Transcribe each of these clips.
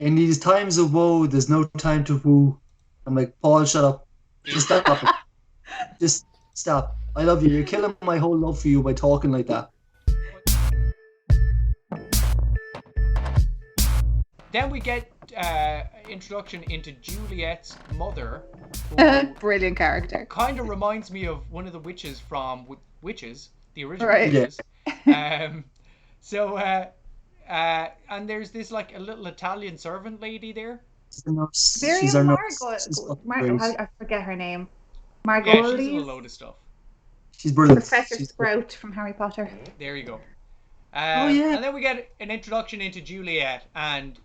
In these times of woe, there's no time to woo. I'm like, Paul, shut up. Just stop it. Just stop. I love you. You're killing my whole love for you by talking like that. Then we get introduction into Juliet's mother, Brilliant character. Kind of reminds me of one of the witches from Witches, the original Right. Witches. And there's this like a little Italian servant lady there. She's our nurse. I forget her name. Yeah, she's in a load of stuff. She's brilliant. Professor Sprout from Harry Potter. There you go. Oh yeah. And then we get an introduction into Juliet, and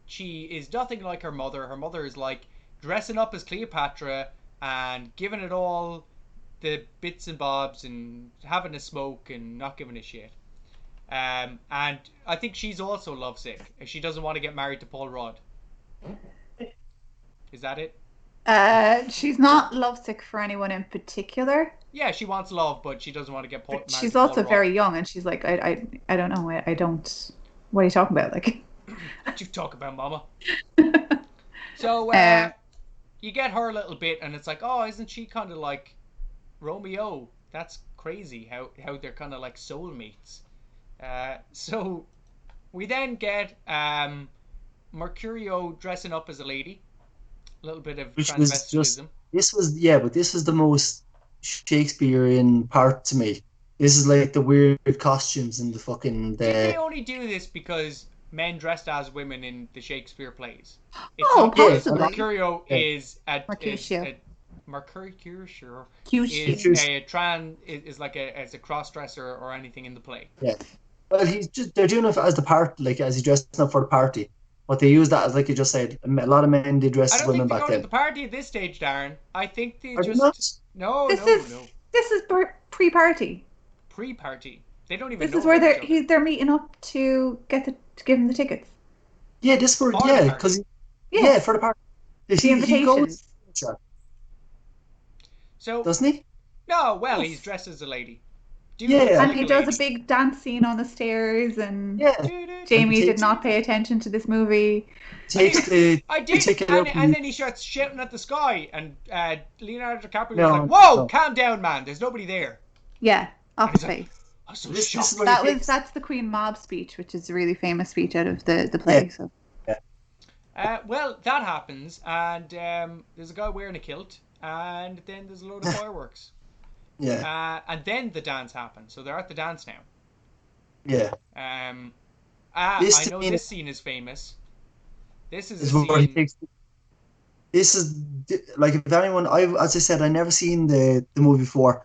she is nothing like her mother. Her mother is like dressing up as Cleopatra and giving it all the bits and bobs and having a smoke and not giving a shit. And I think she's also lovesick. She doesn't want to get married to Paul Rudd. Is that it? She's not lovesick for anyone in particular. Yeah, she wants love, but she doesn't want to get married. She's also very young, and she's like, I don't know. I don't. What are you talking about? Like, what you talk about, Mama? So you get her a little bit, and it's like, oh, isn't she kind of like Romeo? That's crazy. How they're kind of like soulmates. So we then get Mercurio dressing up as a lady. A little bit of transvestitism. This was the most Shakespearean part to me. This is like the weird costumes and the fucking. Did they only do this because men dressed as women in the Shakespeare plays? Possibly. Mercurio is a cross dresser or anything in the play. Yeah. Well, they're doing it as the part, like as he's dressing up for the party. But they use that as, like you just said, a lot of men did dress as women back then. I don't think they go to the party at this stage, Darren. I think they Are just... No. This is pre-party. Pre-party. They don't even This know is where they're meeting up to give him the tickets. Yeah, for the party. The invitations. So doesn't he? No, well, he's dressed as a lady. And he does a big dance scene on the stairs, and Jamie did not pay attention to this movie. And then he starts shouting at the sky, and Leonardo DiCaprio was like, "Whoa, calm down, man. There's nobody there." Yeah, off his face. I'm so shocked. That's the Queen Mab speech, which is a really famous speech out of the play. So. Well, that happens, and there's a guy wearing a kilt, and then there's a load of fireworks. Yeah. And then the dance happens. So they're at the dance now. Yeah. I know this scene is famous. This is This is like, if anyone, as I said, I never seen the movie before,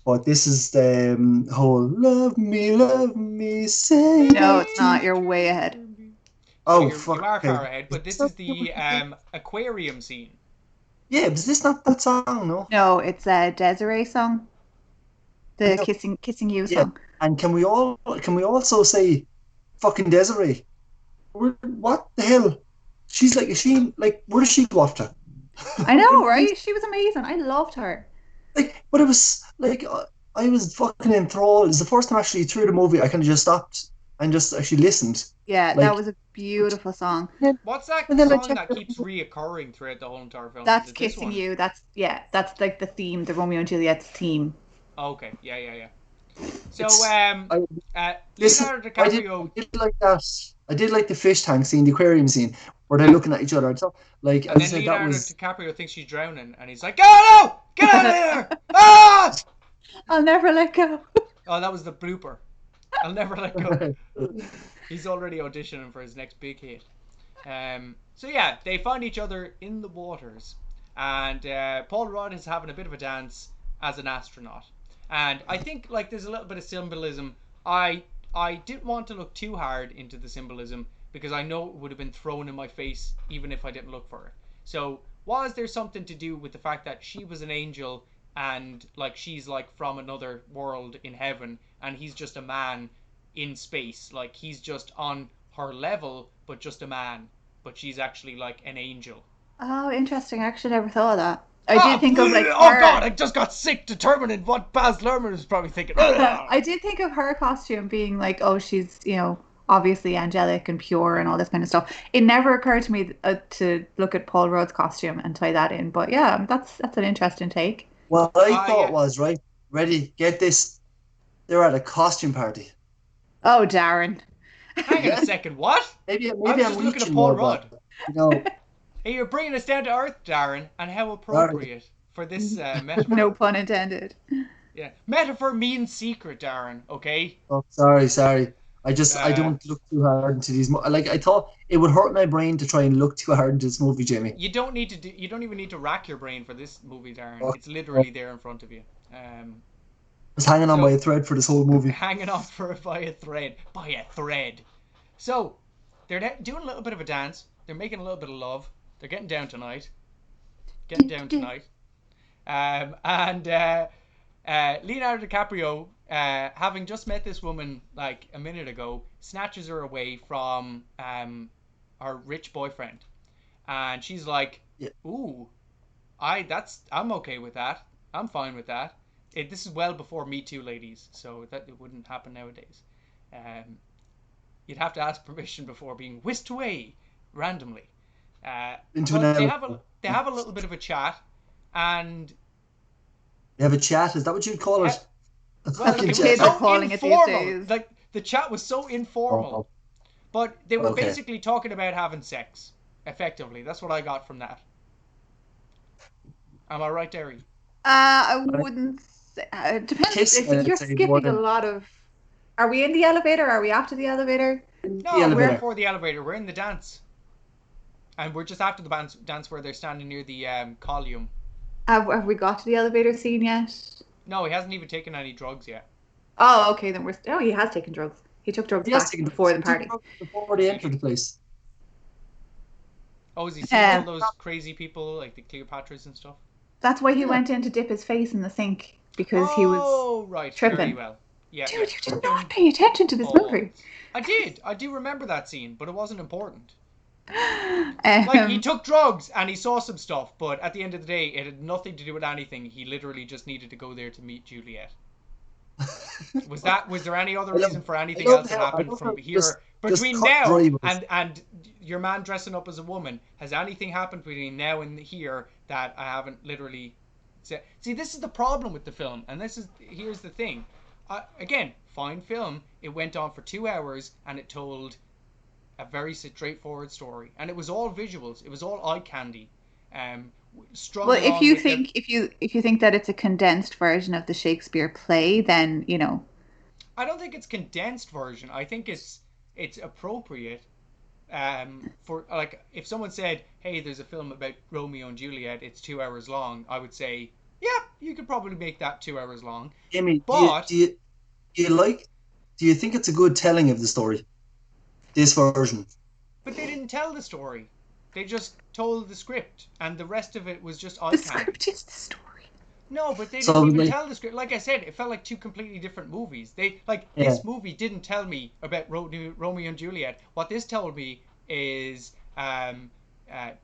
but this is the whole "love me, say." No, it's not. You're way ahead. Oh, fuck! You are far ahead, but this is the aquarium scene. Yeah, but is this not that song? No, it's a Desiree song. The kissing you song. And can we also say fucking Desiree? What the hell? She's like, where does she go after? I know, right? She was amazing. I loved her. But it was like, I was fucking enthralled. It's the first time actually through the movie I kind of just stopped and just actually listened. Yeah, that was a beautiful song. What's that song that keeps reoccurring throughout the whole entire film? That's Kissing You. That's like the theme, the Romeo and Juliet's theme. Okay, yeah. So, Leonardo DiCaprio... I did like the fish tank scene, the aquarium scene, where they're looking at each other. So, and then Leonardo DiCaprio thinks she's drowning, and he's like, "Go! Get out of here! Ah! I'll never let go." Oh, that was the blooper. I'll never let go. He's already auditioning for his next big hit. So yeah, they find each other in the waters, and Paul Rudd is having a bit of a dance as an astronaut. And I think like there's a little bit of symbolism. I didn't want to look too hard into the symbolism because I know it would have been thrown in my face even if I didn't look for it. So was there something to do with the fact that she was an angel and like she's like from another world in heaven and he's just a man in space, like he's just on her level but just a man, but she's actually like an angel? Oh, interesting. I actually never thought of that. I did think of like God, I just got sick determining what Baz Luhrmann was probably thinking. I did think of her costume being like, oh, she's, obviously angelic and pure and all this kind of stuff. It never occurred to me to look at Paul Rudd's costume and tie that in. But yeah, that's an interesting take. What I thought Yeah. was, right, ready, get this, they're at a costume party. Oh, Darren. Hang on a second, what? Maybe I was I'm just looking at reaching Paul more, Rudd. but, you know, Hey, you're bringing us down to earth, Darren, and how appropriate for this metaphor. No pun intended. Yeah, metaphor means secret, Darren. Okay. oh, sorry. I don't look too hard into these. Like, I thought it would hurt my brain to try and look too hard into this movie, Jamie. You don't need to you don't even need to rack your brain for this movie, Darren. Oh, it's literally there in front of you. I was hanging on by a thread for this whole movie. Hanging on by a thread. So, they're doing a little bit of a dance. They're making a little bit of love. They're getting down tonight. And Leonardo DiCaprio, having just met this woman like a minute ago, snatches her away from her rich boyfriend, and she's like, Yeah. "Ooh, I'm okay with that. I'm fine with that." This is well before Me Too, ladies, so that it wouldn't happen nowadays. You'd have to ask permission before being whisked away randomly. Into but an they have a little bit of a chat, and They have a chat. Is that what you'd call it? well, Fucking it was Kids chat. are so calling it these informal. days. Like the chat was so informal, but they were Okay. basically talking about having sex. Effectively, that's what I got from that. Am I right, Derry? I wouldn't say. It depends. Kiss, If you're I'd say more skipping a than- lot of. Are we in the elevator? Are we after the elevator? No, The we're elevator. before the elevator. We're in the dance, and we're just after the dance where they're standing near the column. Have we got to the elevator scene yet? No, he hasn't even taken any drugs yet. Oh, okay. Then we're. Oh, he has taken drugs. He took drugs He has back taken before the drugs. He party. took drugs before they entered the place. Oh, has he seen all those crazy people like the Cleopatras and stuff? That's why he Yeah. went in to dip his face in the sink because he was. Oh, right. tripping. Very well. Yeah. Dude, yeah. you did not pay attention to this movie. I did. I do remember that scene, but it wasn't important. Um, Like, he took drugs and he saw some stuff, but at the end of the day, it had nothing to do with anything. He literally just needed to go there to meet Juliet. Was there any other reason for anything else that happened from here between now and your man dressing up as a woman? Has anything happened between now and here that I haven't literally said? See, this is the problem with the film, and here's the thing. Again, fine film. It went on for 2 hours and it told a very straightforward story, and it was all visuals. It was all eye candy. Well, if you think that it's a condensed version of the Shakespeare play, then I don't think it's condensed version. I think it's appropriate. For like, if someone said, "Hey, there's a film about Romeo and Juliet. It's 2 hours long," I would say, "Yeah, you could probably make that 2 hours long." Jamie, but do you think it's a good telling of the story? This version. But they didn't tell the story. They just told the script, and the rest of it was just eye the candy. script is the story. No, but they didn't even tell the script. Like I said, it felt like 2 completely different movies. This movie didn't tell me about Romeo and Juliet. What this told me is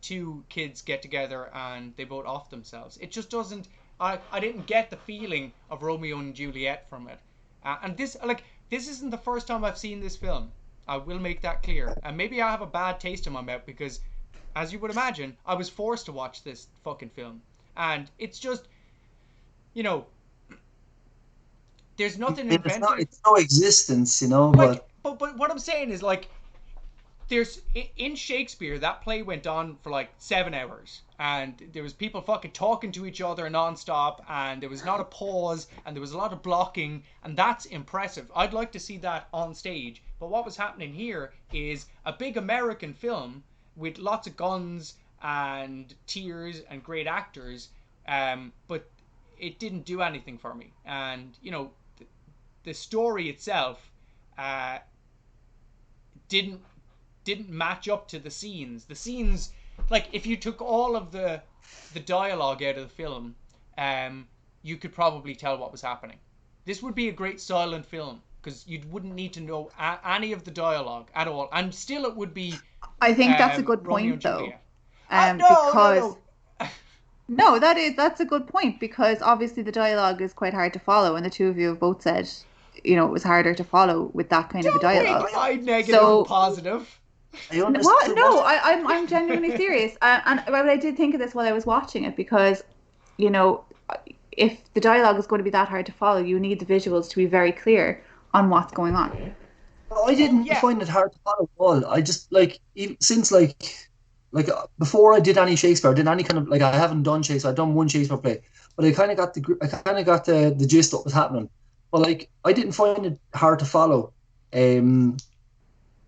2 kids get together and they both off themselves. It just doesn't. I didn't get the feeling of Romeo and Juliet from it. And this isn't the first time I've seen this film. I will make that clear. And maybe I have a bad taste in my mouth because, as you would imagine, I was forced to watch this fucking film. And it's just, there's nothing invented. It's no existence, but what I'm saying is, like, there's in Shakespeare, that play went on for like 7 hours, and there was people fucking talking to each other nonstop, and there was not a pause, and there was a lot of blocking, and that's impressive. I'd like to see that on stage. But what was happening here is a big American film with lots of guns and tears and great actors, but it didn't do anything for me. And the story itself didn't match up to the scenes. The scenes, like, if you took all of the dialogue out of the film, you could probably tell what was happening. This would be a great silent film because you wouldn't need to know any of the dialogue at all, and still it would be. I think that's a good point, though. That's a good point because obviously the dialogue is quite hard to follow, and the two of you have both said it was harder to follow with that kind of a Don't dialogue. make my negative So positive. I what? understood No, what. I'm genuinely serious. But I did think of this while I was watching it because, you know, if the dialogue is going to be that hard to follow, you need the visuals to be very clear on what's going on. I Oh didn't yeah. find it hard to follow at all. I just like even, since before I did any Shakespeare, I did any kind of like I haven't done Shakespeare. I've done one Shakespeare play, but I kind of got the gist of what was happening. But like I didn't find it hard to follow. Um,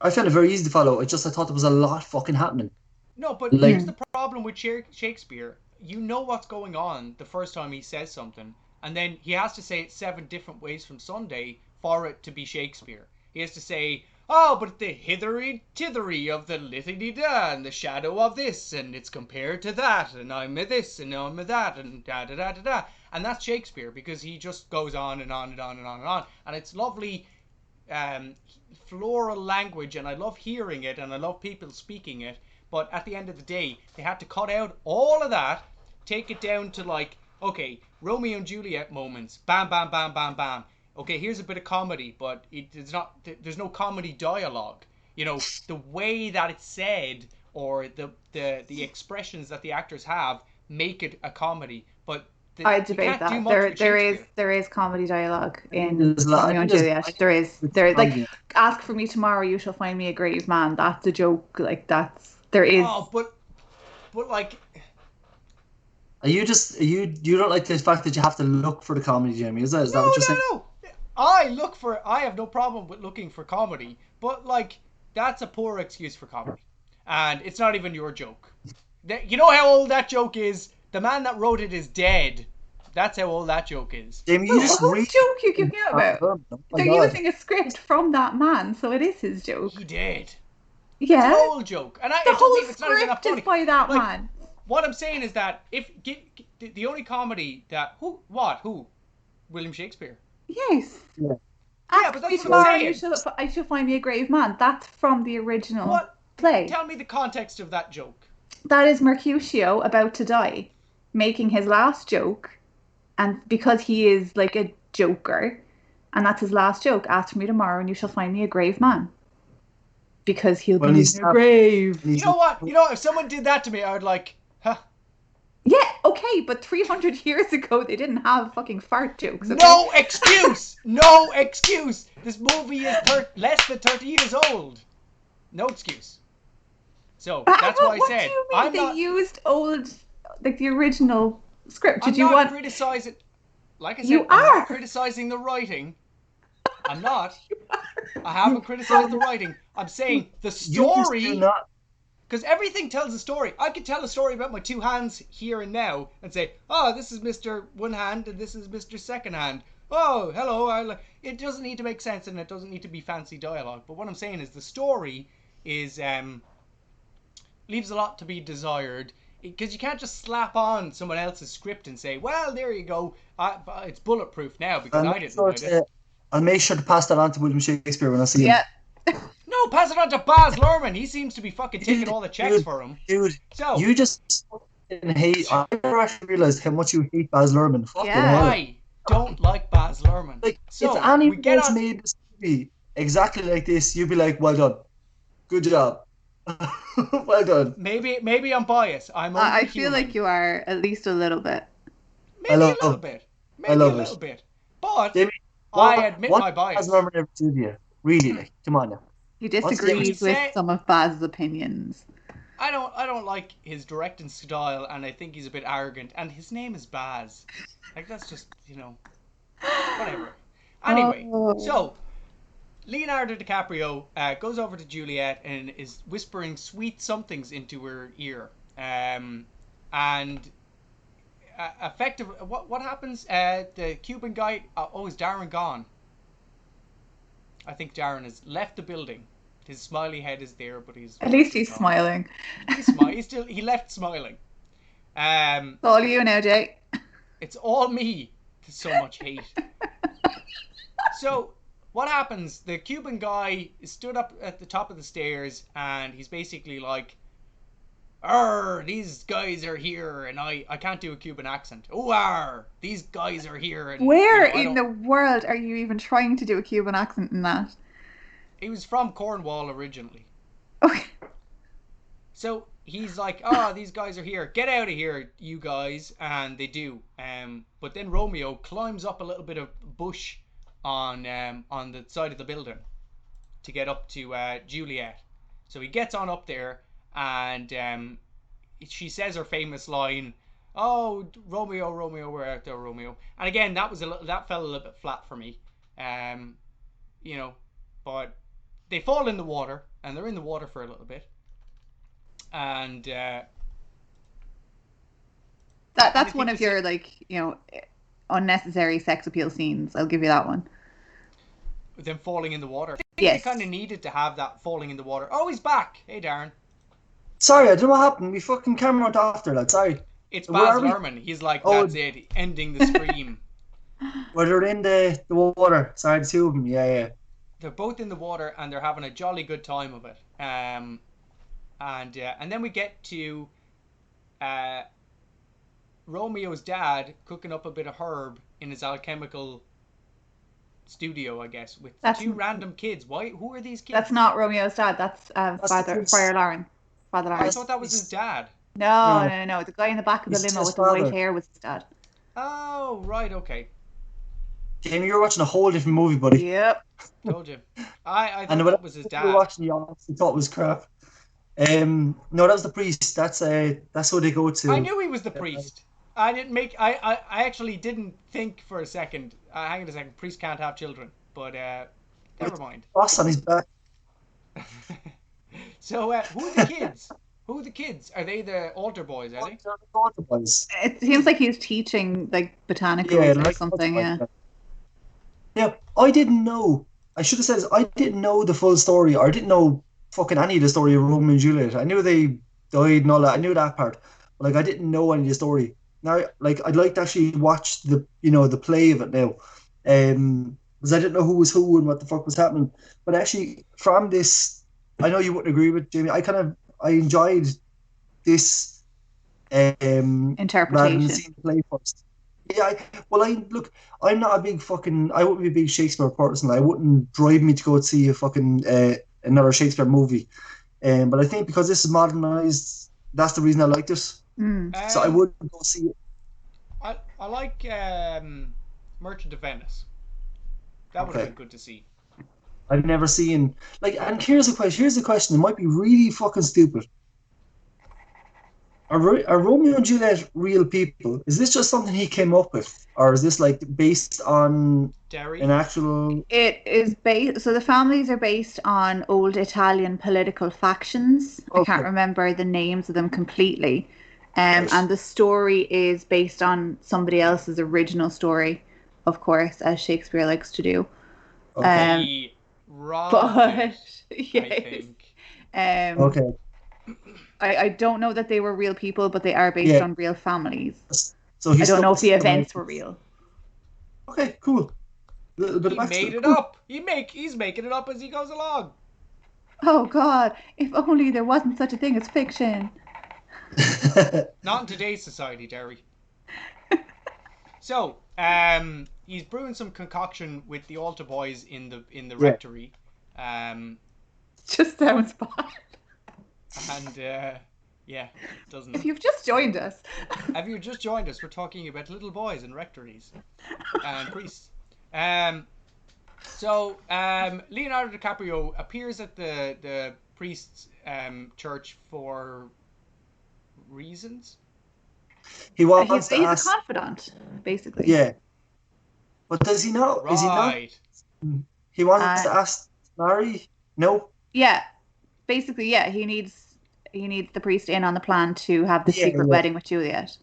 I found it very easy to follow. I thought there was a lot fucking happening. No, but Like here's the problem with Shakespeare. You know what's going on the first time he says something, and then he has to say it 7 different ways from Sunday for it to be Shakespeare. He has to say, "Oh, but the hithery tithery of the litany da, and the shadow of this, and it's compared to that, and I'm a this, and I'm a that, and da da da da da," and that's Shakespeare because he just goes on and on and on and on and on, and it's lovely um, floral language, and I love hearing it, and I love people speaking it. But at the end of the day, they had to cut out all of that, take it down to like, okay, Romeo and Juliet moments, bam, bam, bam, bam, bam. Okay, here's a bit of comedy, but it's not. There's no comedy dialogue. The way that it's said or the expressions that the actors have make it a comedy. But I you debate can't do that. much There with there is Shakespeare. there is comedy dialogue I think in I Romeo think and Juliet. There is like comedy. ask for me tomorrow, you shall find me a grave man. That's a joke. Like there is. Oh, but like, You don't like the fact that you have to look for the comedy, Jamie? Is no, that what you're saying? no, no. I have no problem with looking for comedy, but like, that's a poor excuse for comedy, and it's not even your joke. You know how old that joke is? The man that wrote it is dead. That's how old that joke is. Jamie, you But just whose read. joke you giving out about? Oh my They're God. using a script from that man, so it is his joke. He did. It's an Yeah, old joke, and the it doesn't whole even. It's not even that script is funny. by that Like, man. what I'm saying is that if the only comedy that who William Shakespeare. Yes. Yeah. Yeah, Ask but me that's what I'm tomorrow, saying. I shall find me a grave man. That's from the original What? play. Tell me the context of that joke. That is Mercutio about to die, making his last joke, and because he is like a joker, and that's his last joke. Ask for me tomorrow, and you shall find me a grave man, because he'll When be he's in a grave. and You he's know what? If someone did that to me, I would like, huh? Yeah, okay, but 300 years ago they didn't have fucking fart jokes. Okay? No excuse. No excuse. This movie is less than 30 years old. No excuse. So that's why I What do said you mean? I'm They not. used old, like the original script. I'm Did you not want? criticizing. Like I You said, I'm not are. criticizing the writing. I'm not. I haven't criticized the writing. I'm saying the you just do story. not. Because everything tells a story. I could tell a story about my two hands here and now and say, oh, this is Mr. One Hand and this is Mr. Second Hand. Oh, hello. It doesn't need to make sense and it doesn't need to be fancy dialogue. But what I'm saying is the story is leaves a lot to be desired. Because you can't just slap on someone else's script and say, well, there you go. It's bulletproof now because I'll I make didn't sure write it. I'll make sure to pass that on to William Shakespeare when I see him. Yeah. No, pass it on to Baz Luhrmann. He seems to be fucking taking all the checks for him. Dude, So, you just fucking hate. I never actually realized how much you hate Baz Luhrmann. Fucking Yeah. hell. I don't like Baz Luhrmann. Like, So, if anyone we get else on. made this movie exactly like this, you'd be like, well done. Good job. Well done. Maybe I'm biased. I'm only I feel human. like you are at least a little bit. Maybe a little bit. I Maybe a love little it. bit. But Jamie, I admit what my Baz bias. Luhrmann ever did to you? Really, like, come on now. He What's the disagrees with say- some of Baz's opinions. I don't like his directing style, and I think he's a bit arrogant. And his name is Baz. Like that's just whatever. Anyway, Oh. so Leonardo DiCaprio goes over to Juliet and is whispering sweet somethings into her ear. And effective. What happens? The Cuban guy. Is Darren gone? I think Darren has left the building. His smiley head is there, but At least he's gone. smiling. He left smiling. It's all you now, Jay. It's all me. There's so much hate. So what happens? The Cuban guy is stood up at the top of the stairs, and he's basically like, these guys are here, and I can't do a Cuban accent. Oh, these guys are here, and Where I in don't. the world are you even trying to do a Cuban accent in that? He was from Cornwall originally, Okay. so he's like, these guys are here. Get out of here, you guys, and they do. But then Romeo climbs up a little bit of bush on the side of the building to get up to Juliet. So he gets on up there, and she says her famous line, "Oh, Romeo, Romeo, we're out there, Romeo." And again, that fell a little bit flat for me, you know. But they fall in the water, and they're in the water for a little bit, and That's one of your unnecessary sex appeal scenes. I'll give you that one. them falling in the water. I think Yes. they kind of needed to have that falling in the water. Oh, he's back. Hey, Darren. Sorry, I don't know what happened. We fucking camera went after that. Sorry. It's Where Baz are we? Luhrmann. He's like, Oh. that's it, ending the scream. Where they're in the water. Sorry, the two of them. Yeah. They're both in the water, and they're having a jolly good time of it. And then we get to Romeo's dad cooking up a bit of herb in his alchemical studio, I guess, with two random kids. Why? Who are these kids? That's not Romeo's dad. That's Friar Lawrence. Father I Lawrence. thought that was his dad. No. The guy in the back of the He's limo his with the white father. hair was his dad. Oh, right, okay. Jamie, you're watching a whole different movie, buddy. Yep. Told you. I And thought that was his You were dad. watching, you honestly thought it was crap. No, that was the priest. That's who they go to. I knew he was the priest. I actually didn't think for a second. Hang on a second. Priest can't have children. But never mind. Boss on his back. So who are the kids? Who are the kids? Are they the altar boys? Are they? It seems like he's teaching like botanicals or something. Yeah. Yeah, I didn't know. I should have said this, I didn't know the full story, or I didn't know fucking any of the story of Romeo and Juliet. I knew they died and all that. I knew that part, but like I didn't know any of the story. Now, like I'd like to actually watch the play of it now, because I didn't know who was who and what the fuck was happening. But actually, from this, I know you wouldn't agree with Jamie. I enjoyed this Interpretation. rather than seeing the play first. Yeah, I'm not a big I wouldn't be a big Shakespeare person. I wouldn't drive me to go see a fucking another Shakespeare movie. But I think because this is modernized, that's the reason I like this. So I would go see it. I like Merchant of Venice. That would have been good to see. I've never seen and here's the question. It might be really fucking stupid. Are Romeo and Juliet real people? Is this just something he came up with, or is this like based on Derry? an actual? It is based. So the families are based on old Italian political factions. Okay. I can't remember the names of them completely, and the story is based on somebody else's original story, of course, as Shakespeare likes to do. Okay. He robbed it, yes. I think. Okay. I don't know that they were real people, but they are based on real families. So I don't know if the events were real. Okay, cool. Little bit He of made it cool. up. He's making it up as he goes along. Oh God! If only there wasn't such a thing as fiction. Not in today's society, Derry. So, he's brewing some concoction with the altar boys in the rectory. Just sounds bad. And doesn't. If you've just joined us. Have you just joined us? We're talking about little boys and rectories and priests. So Leonardo DiCaprio appears at the priest's church for reasons. He wants He's a confidant, basically. Yeah. But does he not? Right. Is he not? He wants to ask Mary? No? Yeah. Basically, yeah. He needs the priest in on the plan to have the secret wedding with Juliet.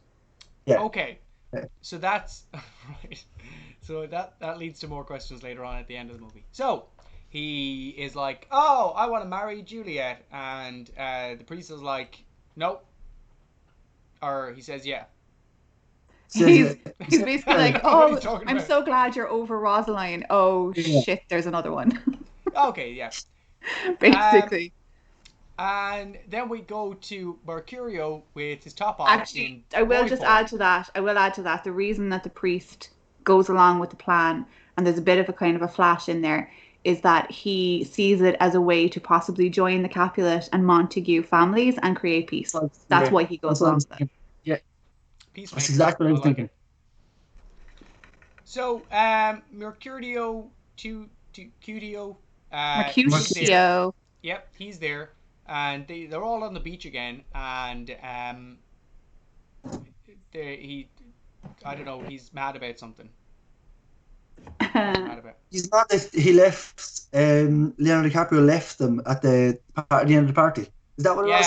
Yeah. Okay. So that's right. So that leads to more questions later on at the end of the movie. So he is like, "Oh, I want to marry Juliet," and the priest is like, "Nope," or he says, "Yeah." He's basically like, "Oh, I'm about? so glad you're over Rosaline. Oh shit, there's another one." Okay, yeah. Basically. And then we go to Mercurio with his top off. Actually, I will just add to that. The reason that the priest goes along with the plan, and there's a bit of a kind of a flash in there, is that he sees it as a way to possibly join the Capulet and Montague families and create peace. That's why he goes along with it. Yeah. Peacemaker. That's exactly what I was thinking. So, Mercurio to Cutio. Mercutio. Yep, he's there. And they're all on the beach again. And I don't know, he's mad about something. What's he mad about? He's mad that he left, Leonardo DiCaprio left them at the end of the party. Is that what it was?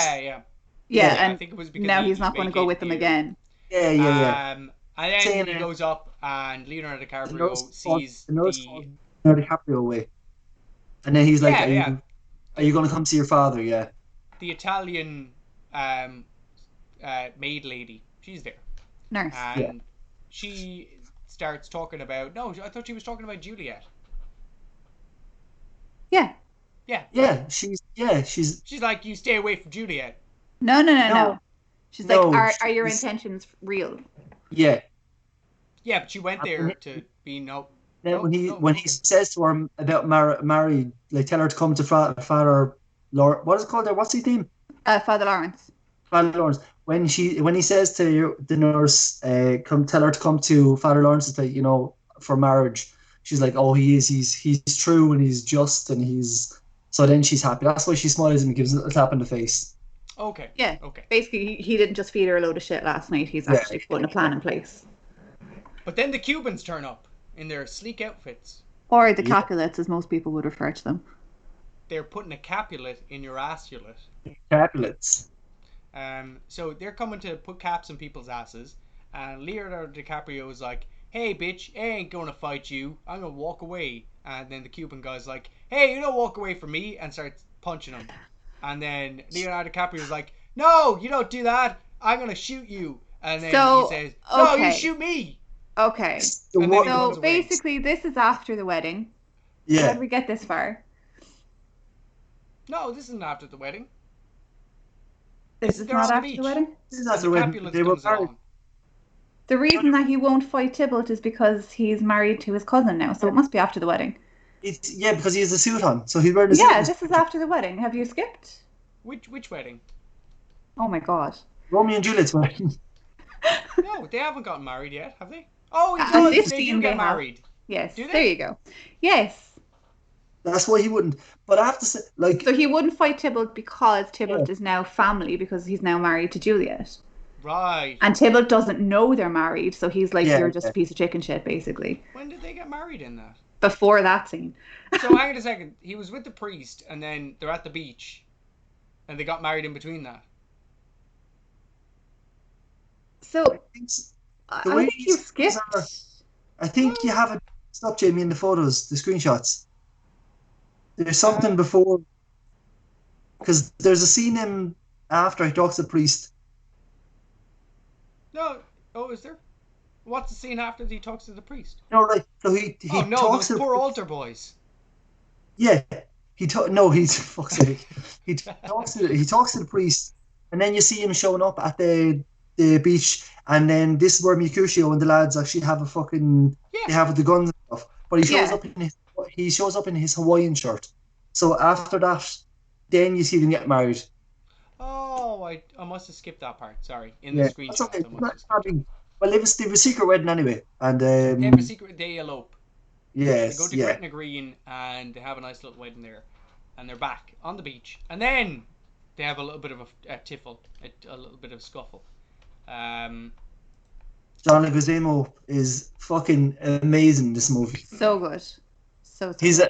Yeah, and I think it was because now he's not going to go with them again. Yeah. And then he goes up and Leonardo DiCaprio sees Leonardo DiCaprio away. And then he's like, are you going to come see your father? Yeah. The Italian maid lady, she's there. Nurse. And she starts talking about, no, I thought she was talking about Juliet. Yeah. She's like, you stay away from Juliet. No. She's like, are your intentions real? Yeah. Yeah, but she went there to be when he says to her about married, like tell her to come to Father Lawrence. What is it called there? What's his name? Father Lawrence. Father Lawrence. When he says to the nurse, tell her to come to Father Lawrence's place, for marriage. She's like, oh, he's true and he's just and he's. So then she's happy. That's why she smiles and gives a slap in the face. Okay. Yeah. Okay. Basically, he didn't just feed her a load of shit last night. He's actually putting a plan in place. But then the Cubans turn up in their sleek outfits. Or the Capulets, as most people would refer to them. They're putting a Capulet in your assulet. Capulets. So they're coming to put caps in people's asses. And Leonardo DiCaprio is like, hey, bitch, I ain't going to fight you. I'm going to walk away. And then the Cuban guy's like, hey, you don't walk away from me. And starts punching him. And then Leonardo DiCaprio is like, no, you don't do that. I'm going to shoot you. And then he says, no, you shoot me. Okay. So basically, this is after the wedding. Yeah. How did we get this far? No, this isn't after the wedding. This is not after the wedding? This is after the wedding. They were married. The reason that he won't fight Tybalt is because he's married to his cousin now, so it must be after the wedding. Because he has a suit on, so he's wearing a suit. Yeah, this is after the wedding. Have you skipped? Which wedding? Oh my god. Romeo and Juliet's wedding. No, they haven't gotten married yet, have they? Oh, they do get married. Yes, do they? There you go. Yes. That's why he wouldn't. But I have to say, so he wouldn't fight Tybalt because Tybalt is now family because he's now married to Juliet. Right. And Tybalt doesn't know they're married, so he's like, you're just a piece of chicken shit, basically. When did they get married in that? Before that scene. So hang on a second. He was with the priest, and then they're at the beach, and they got married in between that. So I think you skipped. I think you have it. Stop, Jamie, in the photos, the screenshots. There's something before, because there's a scene in after he talks to the priest. No, is there? What's the scene after he talks to the priest? No, right. So he talks those poor altar boys. Yeah, he's fuck's sake. He talks to the priest, and then you see him showing up at the beach, and then this is where Mercutio and the lads actually have a fucking they have the guns and stuff. But he shows up in his Hawaiian shirt. So after that, then you see them get married. Oh, I must have skipped that part. Sorry, in the screenshot. Okay. Well, they have a secret wedding anyway, and they have a secret. They elope. Yes. They go to Gretna Green and they have a nice little wedding there, and they're back on the beach, and then they have a little bit of a tiffle, a little bit of a scuffle. John Leguizamo is fucking amazing in this movie. So good. So he's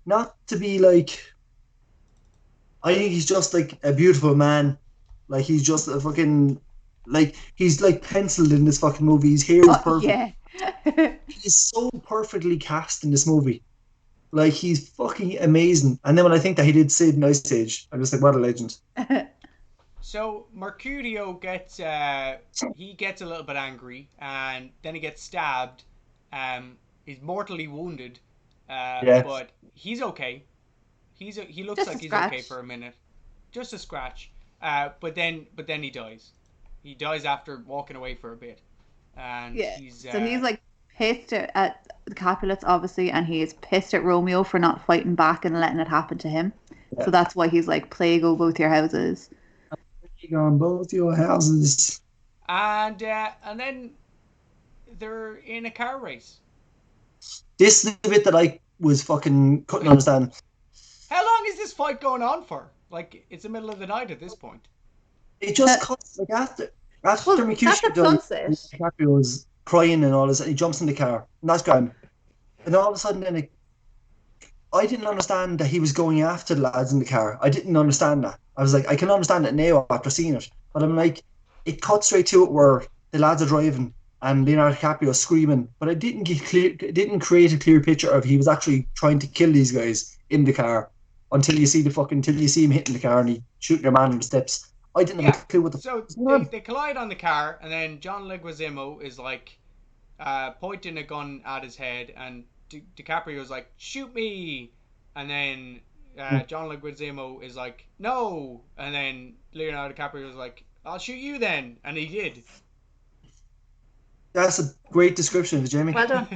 not to be like. I think he's just like a beautiful man. Like he's just a fucking. Like he's like penciled in this fucking movie. His hair is perfect. Yeah. He's so perfectly cast in this movie. Like he's fucking amazing. And then when I think that he did Sid in Ice Age, I'm just like, what a legend. So Mercutio gets a little bit angry, and then he gets stabbed. He's mortally wounded, but he's okay. He looks Just like a he's scratch. okay for a minute, just a scratch. But then he dies. He dies after walking away for a bit, and Yeah. he's So he's like pissed at the Capulets, obviously, and he is pissed at Romeo for not fighting back and letting it happen to him. Yeah. So that's why he's like, plague both your houses. On both your houses. and then they're in a car race. This is the bit that I was fucking couldn't understand. How long is this fight going on for? Like, it's the middle of the night at this point. It just cuts like after That's Mercutio at dies, sunset. DiCaprio was crying and all this, and he jumps in the car, and that's grand. And all of a sudden, then I didn't understand that he was going after the lads in the car. I didn't understand that. I was like, I can understand it now after seeing it, but I'm like, it cut straight to it where the lads are driving and Leonardo DiCaprio is screaming, but it didn't create a clear picture of he was actually trying to kill these guys in the car until you see him hitting the car and he shooting their man on the steps. I didn't have a clue what the So they collide on the car, and then John Leguizamo is like pointing a gun at his head, and DiCaprio's like, shoot me, and then John Leguizamo is like, no, and then Leonardo DiCaprio's like, I'll shoot you then, and he did. That's a great description of Jamie. Well done.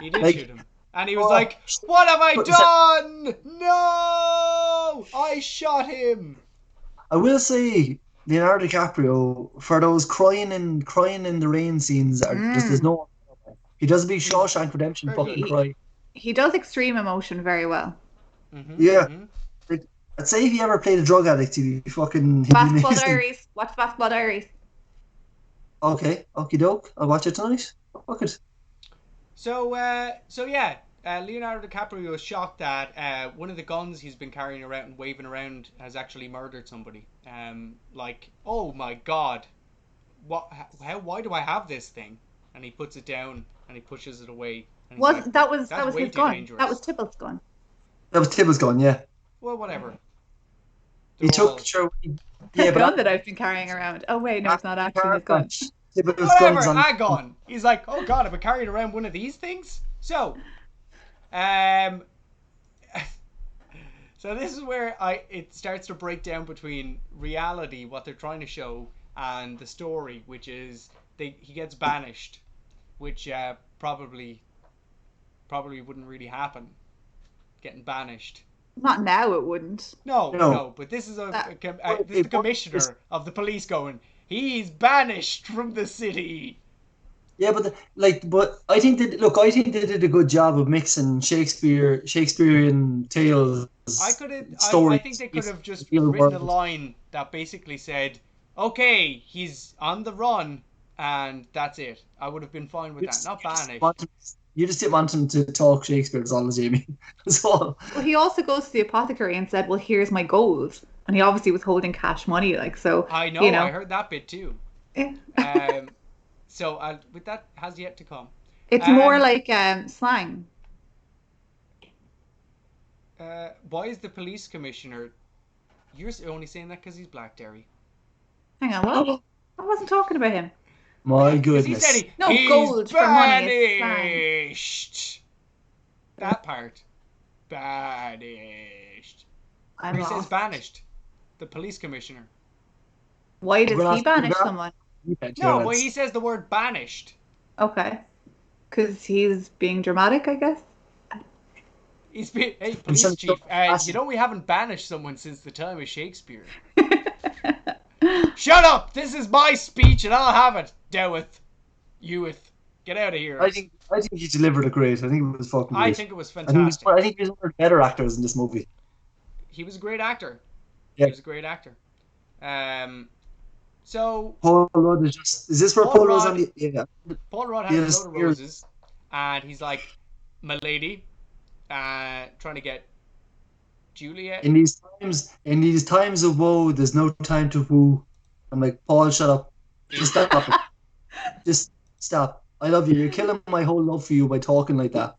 He did shoot him. And he was like, what have I done? No! I shot him! I will say, Leonardo DiCaprio, for those crying in the rain scenes, there's no... He does a big Shawshank Redemption fucking cry. He does extreme emotion very well. Mm-hmm, yeah. Mm-hmm. Like, I'd say if he ever played a drug addict, he'd be fucking... Basketball Diaries. Watch Basketball Diaries. Okay, okie doke. I'll watch it tonight. Fuck it. So Leonardo DiCaprio was shocked that one of the guns he's been carrying around and waving around has actually murdered somebody. Like, oh my god, why do I have this thing? And he puts it down and he pushes it away. And that was his gun. Dangerous. That was Tybalt's gun. That was Tybalt's gun, yeah. Well, whatever. He took the gun that I've been carrying around. Oh wait, no, it's not actually his gun. Whatever, a gun. He's like, oh god, I've been carrying around one of these things. So, so this is where it starts to break down between reality, what they're trying to show, and the story, which is he gets banished, which probably wouldn't really happen. Getting banished. Not now, it wouldn't. No. But this is the commissioner of the police going, he's banished from the city. Yeah, but I think they did a good job of mixing Shakespearean tales. I think they could have just written a line that basically said, "Okay, he's on the run," and that's it. I would have been fine with that. Not banished. You just didn't want him to talk Shakespeare, that's all, Jamie. That's all. Well, he also goes to the apothecary and said, "Well, here's my gold," and he obviously was holding cash money, like so. I know. I heard that bit too. Yeah. So with that has yet to come. It's more like slang. Why is the police commissioner? You're only saying that because he's black, Derry. Hang on, what? I wasn't talking about him. My goodness. He said he's gold for money. Banished. That part. Banished. He says banished. The police commissioner. Why does he banish someone? No, well, he says the word banished. Okay. Because he's being dramatic, I guess. He's being, hey, police chief, we haven't banished someone since the time of Shakespeare. Shut up! This is my speech and I'll have it. Dowith. Youth. Get out of here. I think he delivered it great. I think it was fucking great. I think it was fantastic. I think he was one of the better actors in this movie. He was a great actor. Yeah. He was a great actor. So Paul Rudd is this where Paul Rudd's on the... Yeah. Paul Rudd has a load of roses, and he's like, my lady, trying to get Juliet. In these times of woe, there's no time to woo. I'm like, Paul, shut up. Just stop it. Just stop. I love you. You're killing my whole love for you by talking like that.